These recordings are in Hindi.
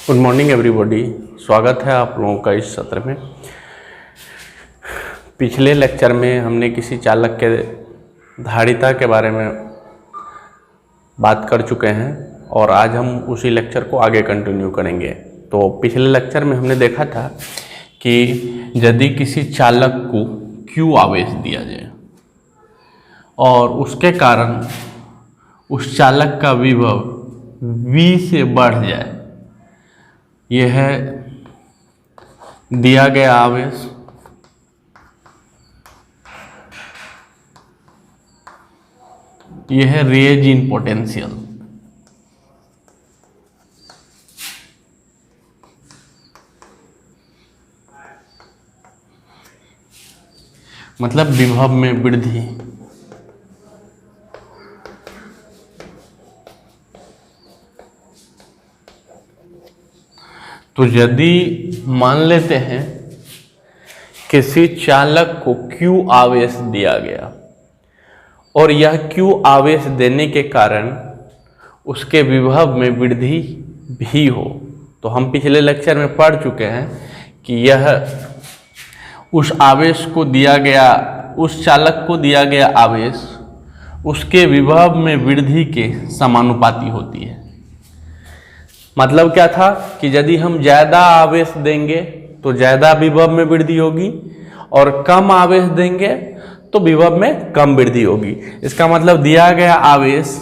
Good morning everybody. स्वागत है आप लोगों का इस सत्र में। पिछले लेक्चर में हमने किसी चालक के धारिता के बारे में बात कर चुके हैं और आज हम उसी लेक्चर को आगे कंटिन्यू करेंगे। तो पिछले लेक्चर में हमने देखा था कि यदि किसी चालक को Q आवेश दिया जाए और उसके कारण उस चालक का विभव V से बढ़ जाए, यह है दिया गया आवेश, यह है रेज इन पोटेंशियल। मतलब विभव में वृद्धि। तो यदि मान लेते हैं किसी चालक को Q आवेश दिया गया और यह Q आवेश देने के कारण उसके विभव में वृद्धि भी हो, तो हम पिछले लेक्चर में पढ़ चुके हैं कि यह उस आवेश को दिया गया, उस चालक को दिया गया आवेश उसके विभव में वृद्धि के समानुपाती होती है। मतलब क्या था कि यदि हम ज़्यादा आवेश देंगे तो ज़्यादा विभव में वृद्धि होगी और कम आवेश देंगे तो विभव में कम वृद्धि होगी। इसका मतलब दिया गया आवेश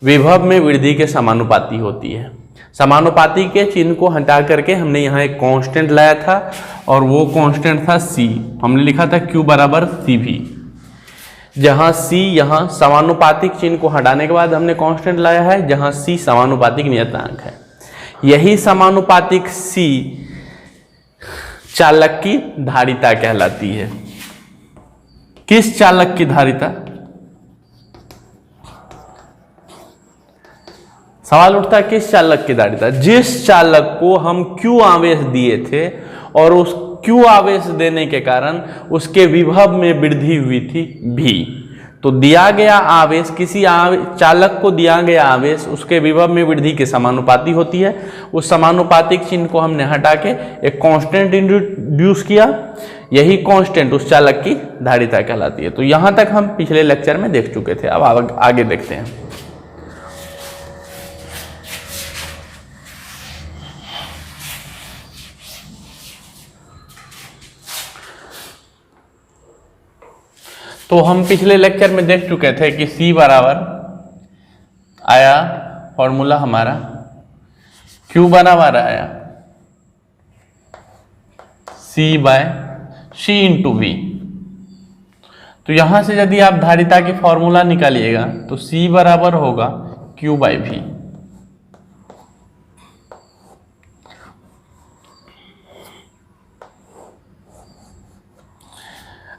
विभव में वृद्धि के समानुपाती होती है। समानुपाती के चिन्ह को हटा करके हमने यहाँ एक कांस्टेंट लाया था और वो कांस्टेंट था C। हमने लिखा था Q बराबर CV, जहाँ C यहाँ समानुपातिक चिन्ह को हटाने के बाद हमने कांस्टेंट लाया है, जहाँ C समानुपातिक नियतांक है। यही समानुपातिक C चालक की धारिता कहलाती है। किस चालक की धारिता? सवाल उठता है किस चालक की धारिता? जिस चालक को हम Q आवेश दिए थे और उस Q आवेश देने के कारण उसके विभव में वृद्धि हुई थी V। तो दिया गया आवेश, किसी चालक को दिया गया आवेश उसके विभव में वृद्धि के समानुपाती होती है। उस समानुपातिक चिन्ह को हमने हटा के एक कांस्टेंट इंट्रोड्यूस किया, यही कांस्टेंट उस चालक की धारिता कहलाती है। तो यहां तक हम पिछले लेक्चर में देख चुके थे। अब आगे देखते हैं। तो हम पिछले लेक्चर में देख चुके थे कि C बराबर आया, फॉर्मूला हमारा Q बराबर आया C/C इंटू V। तो यहां से यदि आप धारिता की फॉर्मूला निकालिएगा तो C बराबर होगा Q/V।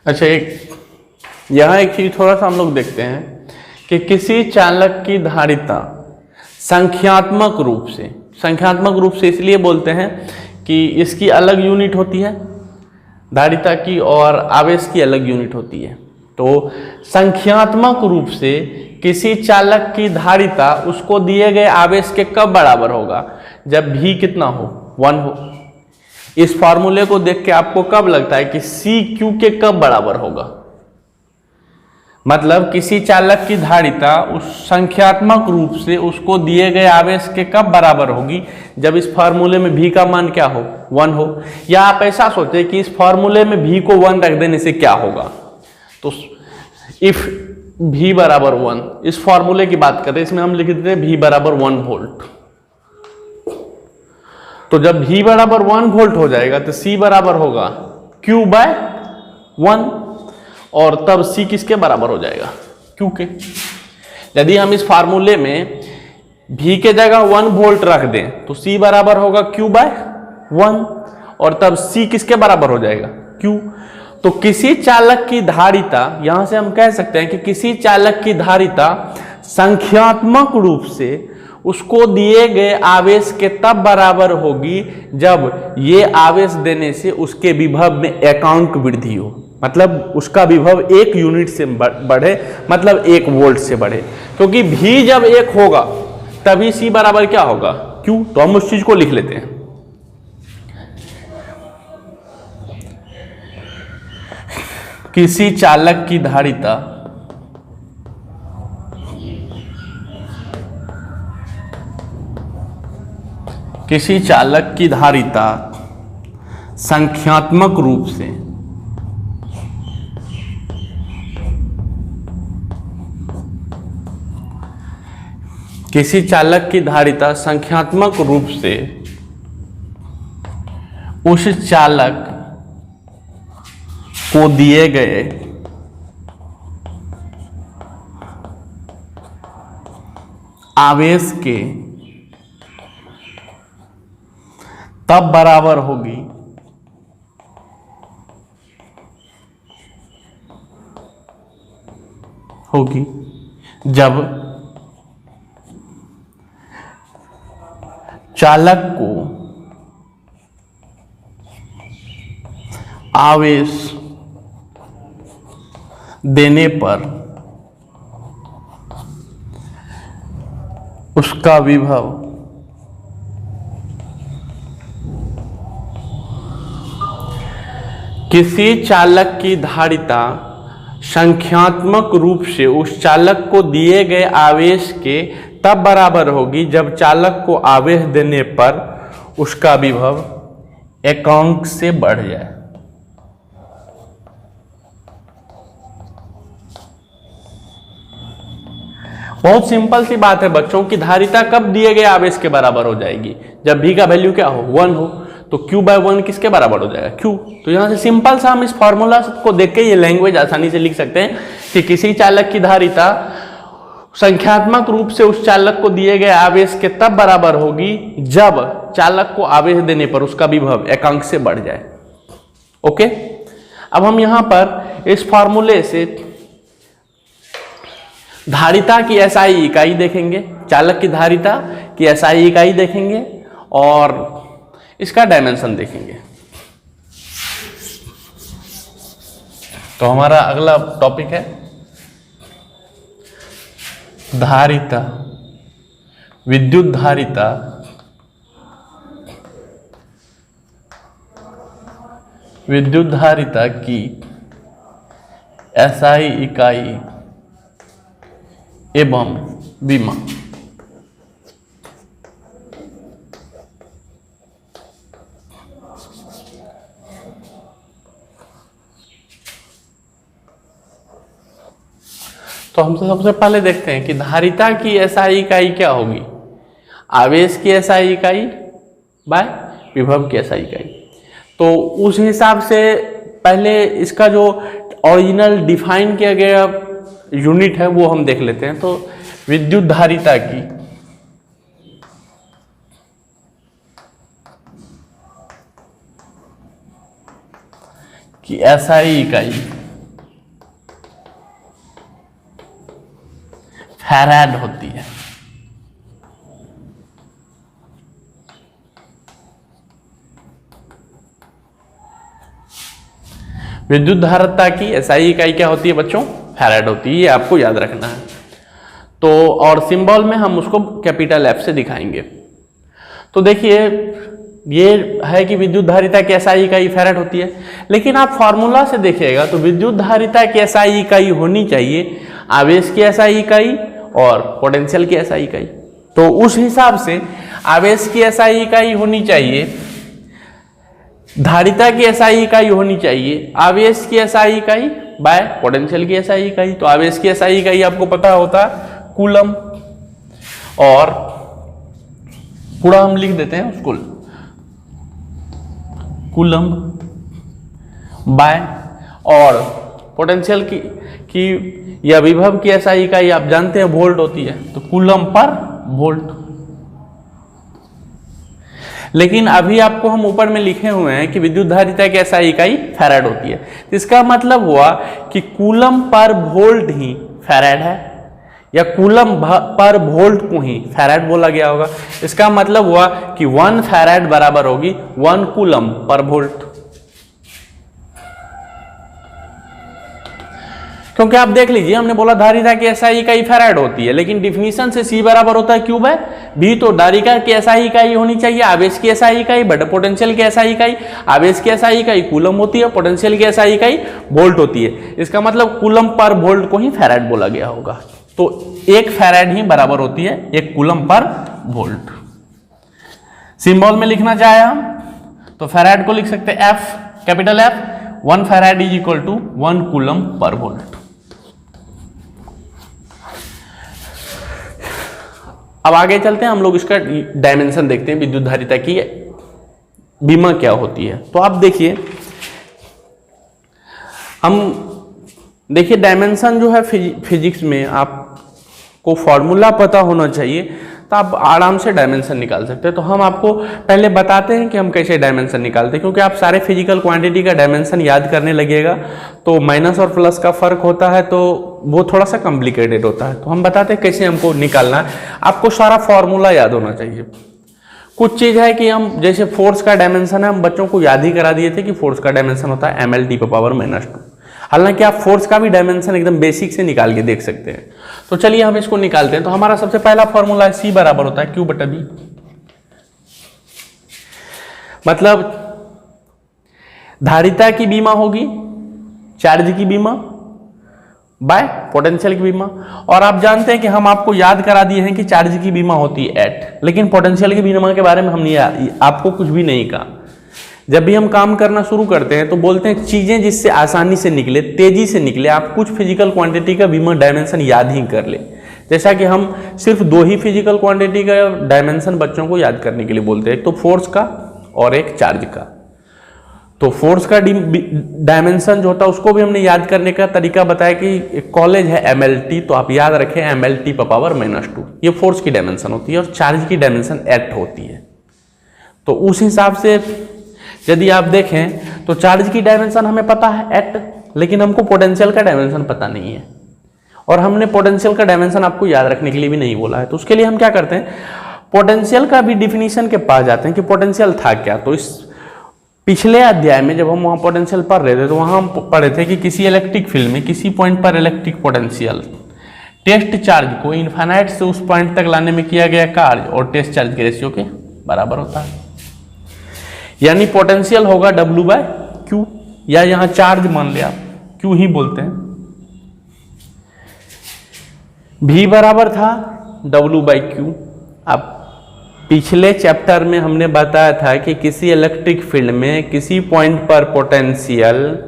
अच्छा, यहाँ एक चीज थोड़ा सा हम लोग देखते हैं कि किसी चालक की धारिता संख्यात्मक रूप से इसलिए बोलते हैं कि इसकी अलग यूनिट होती है धारिता की और आवेश की अलग यूनिट होती है। तो संख्यात्मक रूप से किसी चालक की धारिता उसको दिए गए आवेश के कब बराबर होगा? जब V कितना हो? 1 हो। इस फॉर्मूले को देख के आपको कब लगता है कि C Q के कब बराबर होगा? मतलब किसी चालक की धारिता उस संख्यात्मक रूप से उसको दिए गए आवेश के कब बराबर होगी? जब इस फॉर्मूले में V का मान क्या हो? 1 हो। या आप ऐसा सोचे कि इस फॉर्मूले में V को 1 रख देने से क्या होगा? तो इफ V बराबर 1, इस फॉर्मूले की बात करें, इसमें हम लिख देते हैं V बराबर 1 वोल्ट। तो जब V बराबर 1 वोल्ट हो जाएगा तो C बराबर होगा Q/1 और तब C किसके बराबर हो जाएगा? Q के। यदि हम इस फार्मूले में V के जगह 1 वोल्ट रख दें तो C बराबर होगा Q/1 और तब C किसके बराबर हो जाएगा? Q। तो किसी चालक की धारिता, यहां से हम कह सकते हैं कि किसी चालक की धारिता संख्यात्मक रूप से उसको दिए गए आवेश के तब बराबर होगी जब ये आवेश देने से उसके विभव में एकांक वृद्धि हो। मतलब उसका विभव 1 यूनिट से बढ़े, मतलब 1 वोल्ट से बढ़े। क्योंकि V जब 1 होगा तभी C बराबर क्या होगा? क्यों, तो हम उस चीज को लिख लेते हैं। किसी चालक की धारिता संख्यात्मक रूप से उस चालक को दिए गए आवेश के तब बराबर होगी जब चालक को आवेश देने पर उसका विभव किसी चालक की धारिता संख्यात्मक रूप से उस चालक को दिए गए आवेश के तब बराबर होगी जब चालक को आवेश देने पर उसका विभव एकांक से बढ़ जाए। बहुत सिंपल सी बात है बच्चों की, धारिता कब दिए गए आवेश के बराबर हो जाएगी, जब v का वैल्यू क्या हो, 1 हो, तो q/1 किसके बराबर हो जाएगा, q। तो यहां से सिंपल सा हम इस फॉर्मूला को देख के ये लैंग्वेज आसानी से लिख सकते हैं कि किसी चालक की धारिता संख्यात्मक रूप से उस चालक को दिए गए आवेश के तब बराबर होगी जब चालक को आवेश देने पर उसका विभव एकांक से बढ़ जाए। ओके, अब हम यहां पर इस फॉर्मूले से धारिता की SI इकाई देखेंगे, चालक की धारिता की SI इकाई देखेंगे और इसका डायमेंशन देखेंगे। तो हमारा अगला टॉपिक है धारिता, विद्युत धारिता की SI इकाई एवं विमा। तो हम सबसे पहले देखते हैं कि धारिता की SI इकाई क्या होगी, आवेश की SI इकाई बाय विभव की SI इकाई। तो उस हिसाब से पहले इसका जो ओरिजिनल डिफाइन किया गया यूनिट है वो हम देख लेते हैं। तो विद्युत धारिता की SI इकाई फैराड होती है। विद्युत धारिता की SI इकाई क्या होती है बच्चों, फैराड होती है, ये आपको याद रखना है। तो और सिंबल में हम उसको कैपिटल F से दिखाएंगे। तो देखिए ये है कि विद्युत धारिता की SI इकाई फैराड होती है, लेकिन आप फॉर्मूला से देखिएगा तो विद्युत धारिता की SI इकाई होनी चाहिए आवेश की SI इकाई और पोटेंशियल की SI इकाई। तो उस हिसाब से आवेश की SI इकाई होनी चाहिए, धारिता की SI इकाई होनी चाहिए आवेश की SI इकाई बाय पोटेंशियल की SI इकाई। तो आवेश की SI इकाई आपको पता होता है कूलम, और पूरा हम लिख देते हैं उसको कूलम बाय, और पोटेंशियल की या विभव की SI इकाई आप जानते हैं वोल्ट होती है, तो कूलम पर वोल्ट। लेकिन अभी आपको हम ऊपर में लिखे हुए हैं कि विद्युत धारिता की SI इकाई फैराड होती है, तो इसका मतलब हुआ कि कूलम पर वोल्ट ही फैराड है, या कूलम पर वोल्ट को ही फैराड बोला गया होगा। इसका मतलब हुआ कि 1 फैराड बराबर होगी 1 कूलम पर वोल्ट। क्योंकि आप देख लीजिए, हमने बोला धारिता की SI इकाई फैराड होती है, लेकिन डिफिनीशन से C बराबर होता है Q बाय V। तो धारिता की SI इकाई होनी चाहिए आवेश की SI इकाई बटा पोटेंशियल की SI इकाई। आवेश की SI इकाई कूलम होती है, पोटेंशियल की SI इकाई वोल्ट होती है। इसका मतलब कूलम पर वोल्ट को ही फैराड बोला गया होगा। तो एक फैराड ही बराबर होती है एक कूलम पर वोल्ट। सिंबल में लिखना चाहे हम तो फैराड को लिख सकते हैं F, capital F। 1 farad is equal to 1 coulomb per volt. अब आगे चलते हैं, हम लोग इसका डायमेंशन देखते हैं, विद्युत धारिता की बीमा क्या होती है। तो आप देखिए, हम देखिए डायमेंशन जो है फिजिक्स में आपको फॉर्मूला पता होना चाहिए, तो आप आराम से डायमेंशन निकाल सकते हैं। तो हम आपको पहले बताते हैं कि हम कैसे डायमेंशन निकालते हैं, क्योंकि आप सारे फिजिकल क्वांटिटी का डायमेंशन याद करने लगिएगा तो माइनस और प्लस का फर्क होता है, तो वो थोड़ा सा कॉम्प्लिकेटेड होता है। तो हम बताते हैं कैसे हमको निकालना है। आपको सारा फॉर्मूला याद होना चाहिए। कुछ चीज़ है कि हम जैसे फोर्स का डायमेंशन है, हम बच्चों को याद ही करा दिए थे कि फोर्स का डायमेंशन होता है mL/-2। हालांकि आप फोर्स का भी डायमेंशन एकदम बेसिक से निकाल के देख सकते हैं। तो चलिए हम इसको निकालते हैं। तो हमारा सबसे पहला फॉर्मूला है C बराबर होता है Q/V। मतलब धारिता की बीमा होगी चार्ज की बीमा बाय पोटेंशियल की बीमा। और आप जानते हैं कि हम आपको याद करा दिए हैं कि चार्ज की बीमा होती है एट, लेकिन पोटेंशियल की बीमा के बारे में हमने आपको कुछ भी नहीं कहा। जब भी हम काम करना शुरू करते हैं तो बोलते हैं चीजें जिससे आसानी से निकले, तेजी से निकले, आप कुछ फिजिकल क्वांटिटी का बीमा डायमेंशन याद ही कर ले। जैसा कि हम सिर्फ 2 ही फिजिकल क्वांटिटी का डायमेंशन बच्चों को याद करने के लिए बोलते हैं, एक तो फोर्स का और एक चार्ज का। तो फोर्स का डायमेंशन जो होता है उसको भी हमने याद करने का तरीका बताया कि कॉलेज है mLT, तो आप याद रखें mL/-2। ये फोर्स की डायमेंशन होती है और चार्ज की डायमेंशन एट होती है। तो उस हिसाब से यदि आप देखें तो चार्ज की डायमेंशन हमें पता है एट, लेकिन हमको पोटेंशियल का डायमेंशन पता नहीं है, और हमने पोटेंशियल का डायमेंशन आपको याद रखने के लिए भी नहीं बोला है। तो उसके लिए हम क्या करते हैं, पोटेंशियल का भी डिफिनीशन के पास जाते हैं कि पोटेंशियल था क्या। तो इस पिछले अध्याय में जब हम वहाँ पोटेंशियल पढ़ रहे थे तो वहाँ हम पढ़े थे कि किसी इलेक्ट्रिक फील्ड में किसी पॉइंट पर इलेक्ट्रिक पोटेंशियल टेस्ट चार्ज को इन्फिनाइट से उस पॉइंट तक लाने में किया गया कार्य और टेस्ट चार्ज के रेशियो के बराबर होता है। यानी पोटेंशियल होगा W/Q, या यहाँ चार्ज मान लिया Q ही बोलते हैं। V बराबर था W/Q। अब पिछले चैप्टर में हमने बताया था कि किसी इलेक्ट्रिक फील्ड में किसी पॉइंट पर पोटेंशियल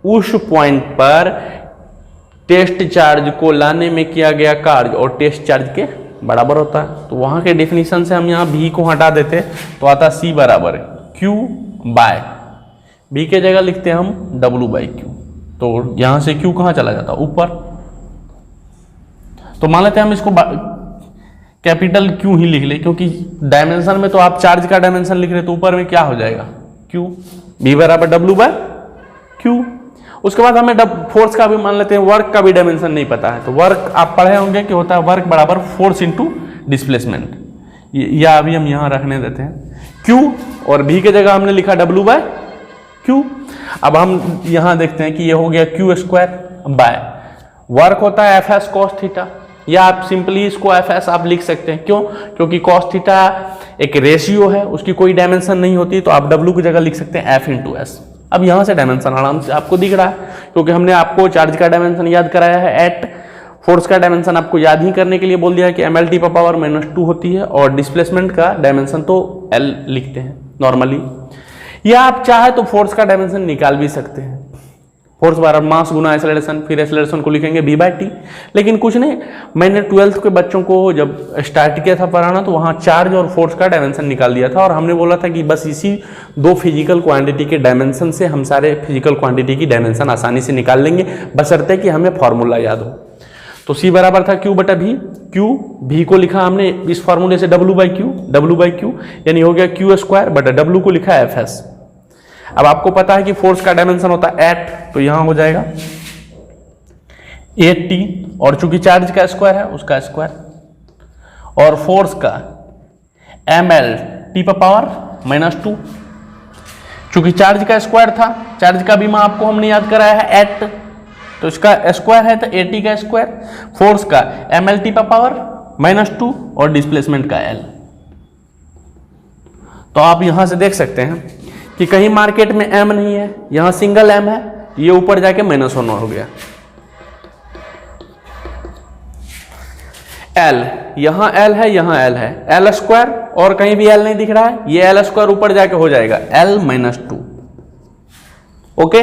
उस पॉइंट पर टेस्ट चार्ज को लाने में किया गया कार्य और टेस्ट चार्ज के बराबर होता है। तो वहां के डेफिनेशन से हम यहाँ V को हटा देते तो आता C बराबर Q/V के जगह लिखते हैं हम W/Q। तो यहां से Q कहाँ चला जाता ऊपर, तो मान लेते हैं हम इसको कैपिटल Q ही लिख ले, क्योंकि डायमेंशन में तो आप चार्ज का डायमेंशन लिख रहे तो ऊपर में क्या हो जाएगा Q, V बराबर W/Q। उसके बाद हमें फोर्स का भी मान लेते हैं, वर्क का भी डायमेंशन नहीं पता है। तो वर्क आप पढ़े होंगे कि होता है वर्क बराबर फोर्स इंटू डिस्प्लेसमेंट, या अभी हम यहाँ रखने देते हैं Q, और V के जगह हमने लिखा W/Q। अब हम यहाँ देखते हैं कि ये हो गया Q² बाय वर्क होता है FS cos थीटा, या आप सिंपली इसको FS आप लिख सकते हैं। क्यों? क्योंकि cos थीटा एक रेशियो है, उसकी कोई डायमेंशन नहीं होती, तो आप W की जगह लिख सकते हैं F × S। अब यहाँ से डायमेंशन आराम से आपको दिख रहा है, क्योंकि हमने आपको चार्ज का डायमेंशन याद कराया है एट, फोर्स का डायमेंशन आपको याद ही करने के लिए बोल दिया है कि mL/-2 होती है, और डिस्प्लेसमेंट का डायमेंशन तो L लिखते हैं नॉर्मली। या आप चाहे तो फोर्स का डायमेंशन निकाल भी सकते हैं, फोर्स बराबर मास गुना एक्सेलरेशन, फिर एक्सेलरेशन को लिखेंगे V/T। लेकिन कुछ नहीं, मैंने 12th के बच्चों को जब स्टार्ट किया था पढ़ाना तो वहाँ चार्ज और फोर्स का डायमेंशन निकाल दिया था, और हमने बोला था कि बस इसी 2 फिजिकल क्वांटिटी के डायमेंशन से हम सारे फिजिकल क्वांटिटी की डायमेंशन आसानी से निकाल लेंगे, बशर्ते कि हमें फॉर्मूला याद हो। तो C बराबर था Q/V। V को लिखा हमने इस फॉर्मूले से W/Q, यानी हो गया Q², W को लिखा FS। अब आपको पता है कि फोर्स का डायमेंशन होता है एट, तो यहां हो जाएगा 8T, और चूंकि चार्ज का स्क्वायर है उसका स्क्वायर, और फोर्स का mL/-2। चूंकि चार्ज का स्क्वायर था, चार्ज का बीमा आपको हमने याद कराया है एट, तो इसका स्क्वायर है तो AT का स्क्वायर, फोर्स का MLT पर पावर -2 और डिस्प्लेसमेंट का L। तो आप यहां से देख सकते हैं कि कहीं मार्केट में M नहीं है, यहां सिंगल M है, ये ऊपर जाके -1 हो गया। L, यहां L है, यहां L है, L स्क्वायर, और कहीं भी L नहीं दिख रहा है, ये L स्क्वायर ऊपर जाके हो जाएगा L -2। ओके,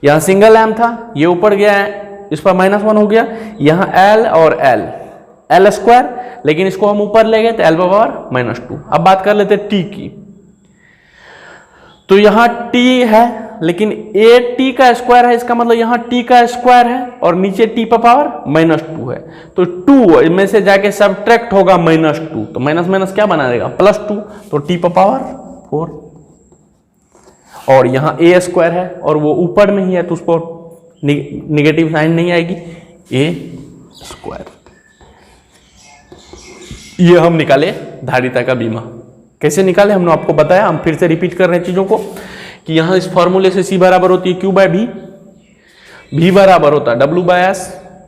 यहां सिंगल M था, ये ऊपर गया है, इस पर -1 हो गया, यहां L और L स्क्वायर, लेकिन इसको हम ऊपर ले गए तो L पावर -2। अब बात कर लेते T की। तो यहां T है, लेकिन AT का स्क्वायर है, इसका मतलब यहां T का स्क्वायर है और नीचे T पर पावर -2 है। तो 2 इनमें से जाके सबट्रैक्ट होगा -2, तो माइनस माइनस क्या बना देगा +2, तो T पर पावर 4। और यहां A स्क्वायर है और वो ऊपर में ही है, तो उसको निगेटिव साइन नहीं आएगी, A स्क्वायर। ये हम निकाले धारिता का बीमा। कैसे निकाले हमने आपको बताया, हम फिर से रिपीट कर रहे हैं चीजों को कि यहां इस फॉर्मूले से C बराबर होती है Q/V, V बराबर होता है W/S,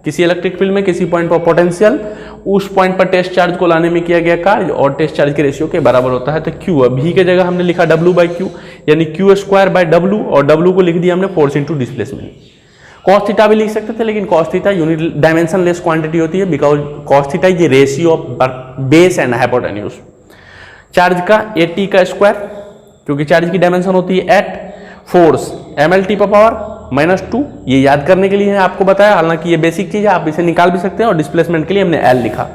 किसी इलेक्ट्रिक फील्ड में किसी पॉइंट पर पोटेंशियल, उस पॉइंट पर टेस्ट चार्ज को लाने में किया गया कार्य और टेस्ट चार्ज के रेशियो के बराबर होता है। तो Q, V के जगह हमने लिखा W/Q, यानी Q²/W, और W को लिख दिया हमने force into displacement. Cos theta भी लिख सकते थे, लेकिन cos theta unit dimension less quantity होती है, because cos theta is ratio of base and hypotenuse. Charge का AT का स्क्वायर, क्योंकि चार्ज की डायमेंशन होती है 8, फोर्स MLT पर पावर -2, ये याद करने के लिए है आपको बताया, हालांकि ये बेसिक चीज है, आप इसे निकाल भी सकते हैं, और डिस्प्लेसमेंट के लिए हमने L लिखा।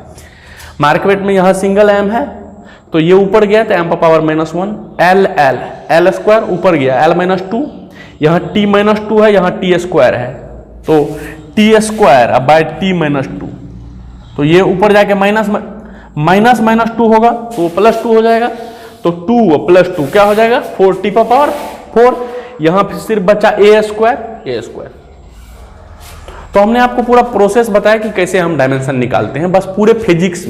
मार्केट में यहाँ सिंगल M है, तो ये ऊपर गया तो M पर पावर -1, L स्क्वायर ऊपर गया L -2, यहाँ T -2 है, यहाँ T स्क्वायर है, तो T स्क्वायर अब बाय T -2, तो ये ऊपर जाके -2 होगा, तो +2 हो जाएगा, तो 2 + 2 क्या हो जाएगा 4T पर पावर 4। यहां फिर सिर्फ बचा A स्क्वायर। तो हमने आपको पूरा प्रोसेस बताया कि कैसे हम डायमेंशन निकालते हैं, बस पूरे फिजिक्स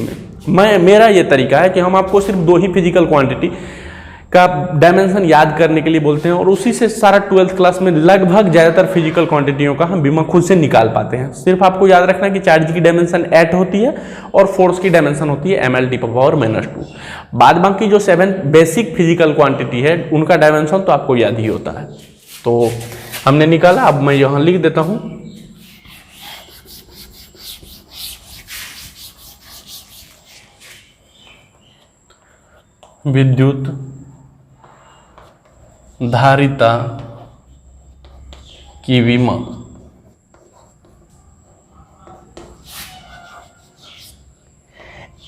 में मेरा ये तरीका है कि हम आपको सिर्फ 2 ही फिजिकल क्वांटिटी का डायमेंशन याद करने के लिए बोलते हैं, और उसी से सारा 12th क्लास में लगभग ज्यादातर फिजिकल क्वांटिटियों का हम बीमा खुद से निकाल पाते हैं। सिर्फ आपको याद रखना है कि चार्ज की डायमेंशन 8 होती है और फोर्स की डायमेंशन होती है MLT पर पावर -2। बाद बाकी जो 7 बेसिक फिजिकल क्वांटिटी है उनका डायमेंशन तो आपको याद ही होता है। तो हमने निकाला, अब मैं यहां लिख देता हूं विद्युत धारिता की विमा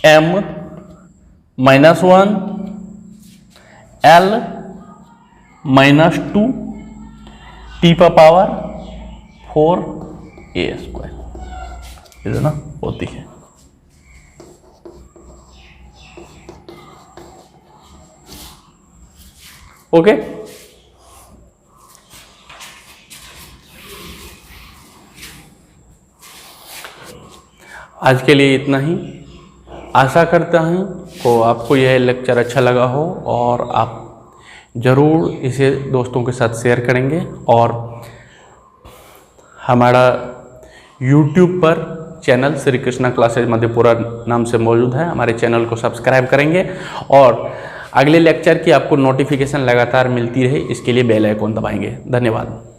M-1 L -2 T पर पावर 4 A स्क्वायर, ना होती है। ओके, आज के लिए इतना ही। आशा करता हूँ तो आपको यह लेक्चर अच्छा लगा हो और आप ज़रूर इसे दोस्तों के साथ शेयर करेंगे, और हमारा YouTube पर चैनल श्री कृष्णा क्लासेज मधेपुरा नाम से मौजूद है, हमारे चैनल को सब्सक्राइब करेंगे, और अगले लेक्चर की आपको नोटिफिकेशन लगातार मिलती रहे इसके लिए बेल आइकॉन दबाएंगे। धन्यवाद।